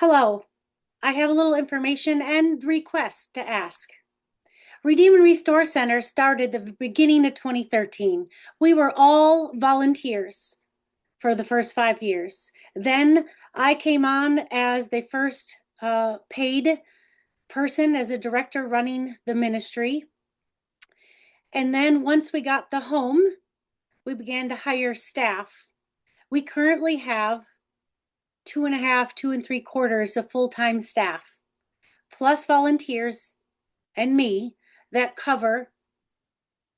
Hello, I have a little information and request to ask. Redeem and Restore Center started the beginning of 2013. We were all volunteers for the first 5 years. Then I came on as the first paid person, as a director running the ministry. And then once we got the home, we began to hire staff. We currently have 2.5, 2 3/4 of full-time staff, plus volunteers and me that cover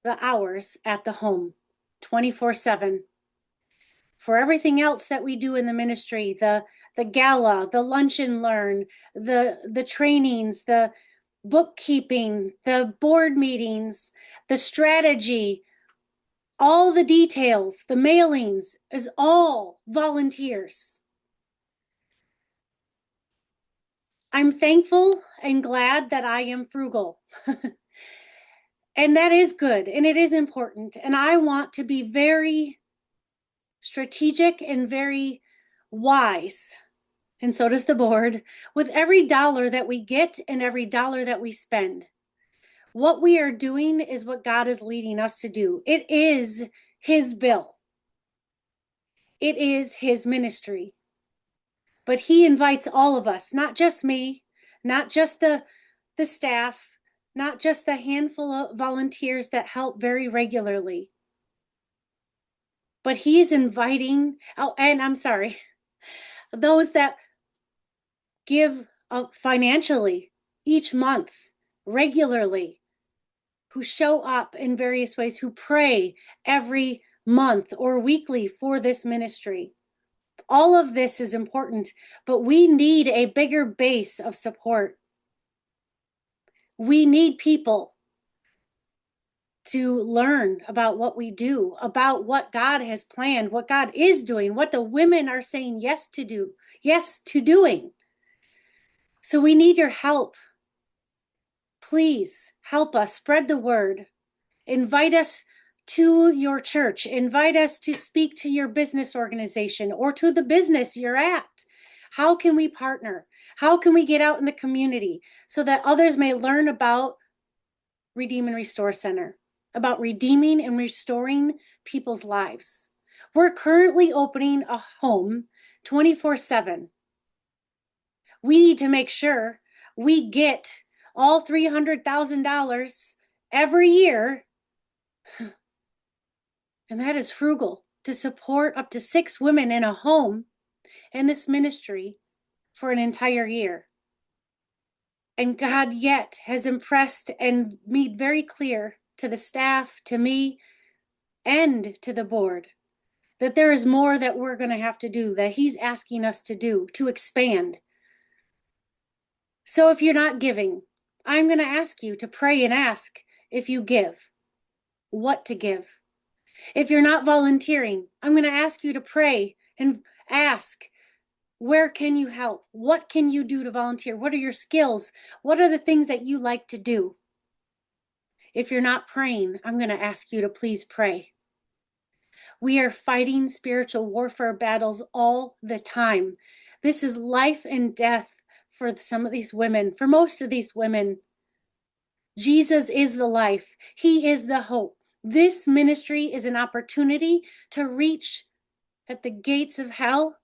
the hours at the home 24/7. For everything else that we do in the ministry, the gala, the lunch and learn, the trainings, the bookkeeping, the board meetings, the strategy, all the details, the mailings is all volunteers. I'm thankful and glad that I am frugal. And that is good, and it is important. And I want to be very strategic and very wise, and so does the board, with every dollar that we get and every dollar that we spend. What we are doing is what God is leading us to do. It is His bill. It is His ministry. But He invites all of us, not just me, not just the staff, not just the handful of volunteers that help very regularly, but He's inviting, and I'm sorry, those that give financially each month, regularly, who show up in various ways, who pray every month or weekly for this ministry. All of this is important, but we need a bigger base of support. We need people to learn about what we do, about what God has planned, what God is doing, what the women are saying yes to do, yes to doing. So we need your help. Please help us spread the word. Invite us to your church. Invite us to speak to your business organization or to the business you're at. How can we partner? How can we get out in the community so that others may learn about Redeem and Restore Center, about redeeming and restoring people's lives? We're currently opening a home 24/7. We need to make sure we get all $300,000 every year, and that is frugal, to support up to 6 women in a home in this ministry for an entire year. And God yet has impressed and made very clear to the staff, to me, and to the board that there is more that we're going to have to do, that He's asking us to do, to expand. So if you're not giving, I'm going to ask you to pray and ask if you give, what to give. If you're not volunteering, I'm going to ask you to pray and ask, where can you help? What can you do to volunteer? What are your skills? What are the things that you like to do? If you're not praying, I'm going to ask you to please pray. We are fighting spiritual warfare battles all the time. This is life and death for some of these women, for most of these women. Jesus is the life. He is the hope. This ministry is an opportunity to reach at the gates of hell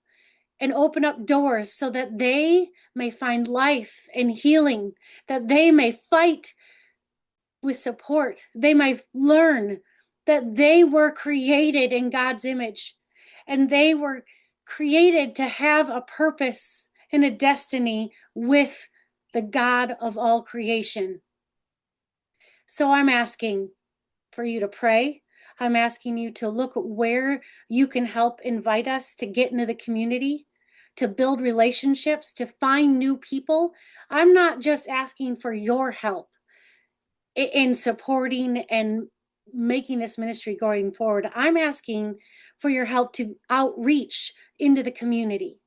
and open up doors so that they may find life and healing, that they may fight with support. They may learn that they were created in God's image and they were created to have a purpose and a destiny with the God of all creation. So I'm asking for you to pray. I'm asking you to look where you can help invite us to get into the community, to build relationships, to find new people. I'm not just asking for your help in supporting and making this ministry going forward. I'm asking for your help to outreach into the community.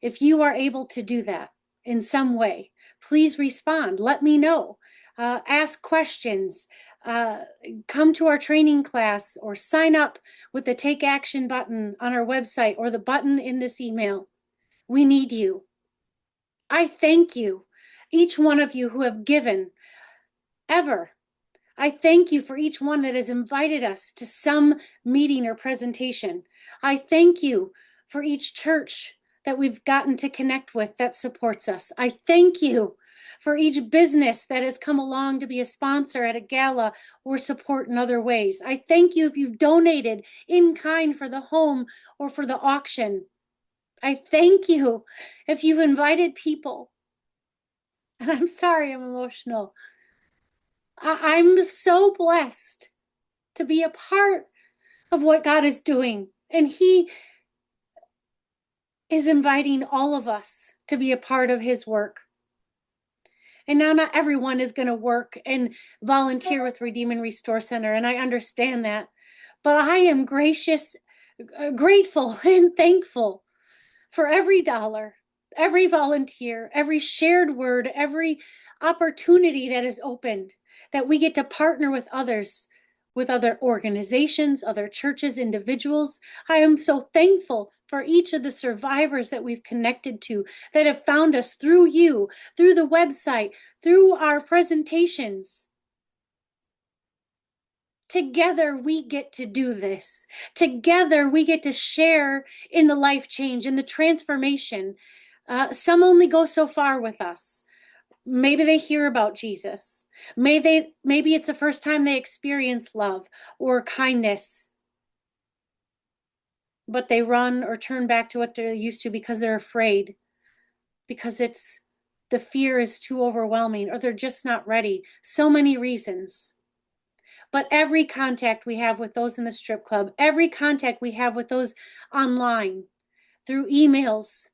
If you are able to do that in some way, please respond. Let me know. Ask questions. Come to our training class or sign up with the Take Action button on our website or the button in this email. We need you. I thank you, each one of you who have given ever. I thank you for each one that has invited us to some meeting or presentation. I thank you for each church that we've gotten to connect with that supports us. I thank you for each business that has come along to be a sponsor at a gala or support in other ways. I thank you if you've donated in kind for the home or for the auction. I thank you if you've invited people. And I'm sorry, I'm emotional. I'm so blessed to be a part of what God is doing. And He is inviting all of us to be a part of His work. And now, not everyone is going to work and volunteer with Redeem and Restore Center, and I understand that. But I am grateful, and thankful for every dollar, every volunteer, every shared word, every opportunity that is opened, that we get to partner with others, with other organizations, other churches, individuals. I am so thankful for each of the survivors that we've connected to, that have found us through you, through the website, through our presentations. Together, we get to do this. Together, we get to share in the life change, in the transformation. Some only go so far with us. Maybe they hear about Jesus. Maybe it's the first time they experience love or kindness, but they run or turn back to what they're used to because they're afraid, because the fear is too overwhelming, or they're just not ready. So many reasons. But every contact we have with those in the strip club, every contact we have with those online, through emails,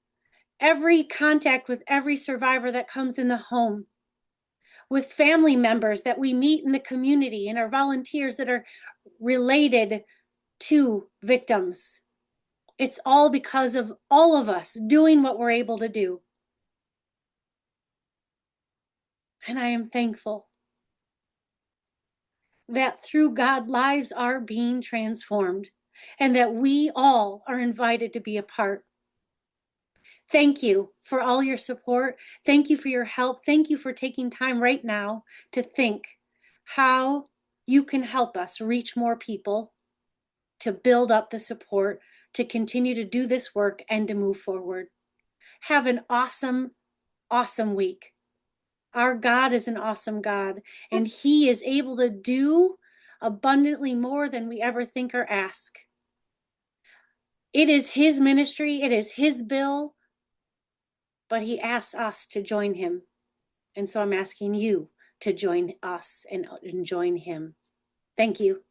every contact with every survivor that comes in the home, with family members that we meet in the community, and our volunteers that are related to victims. It's all because of all of us doing what we're able to do. And I am thankful that through God, lives are being transformed, and that we all are invited to be a part. Thank you for all your support. Thank you for your help. Thank you for taking time right now to think how you can help us reach more people, to build up the support, to continue to do this work, and to move forward. Have an awesome, awesome week. Our God is an awesome God, and He is able to do abundantly more than we ever think or ask. It is His ministry, it is His bill, but He asks us to join Him. And so I'm asking you to join us and join Him. Thank you.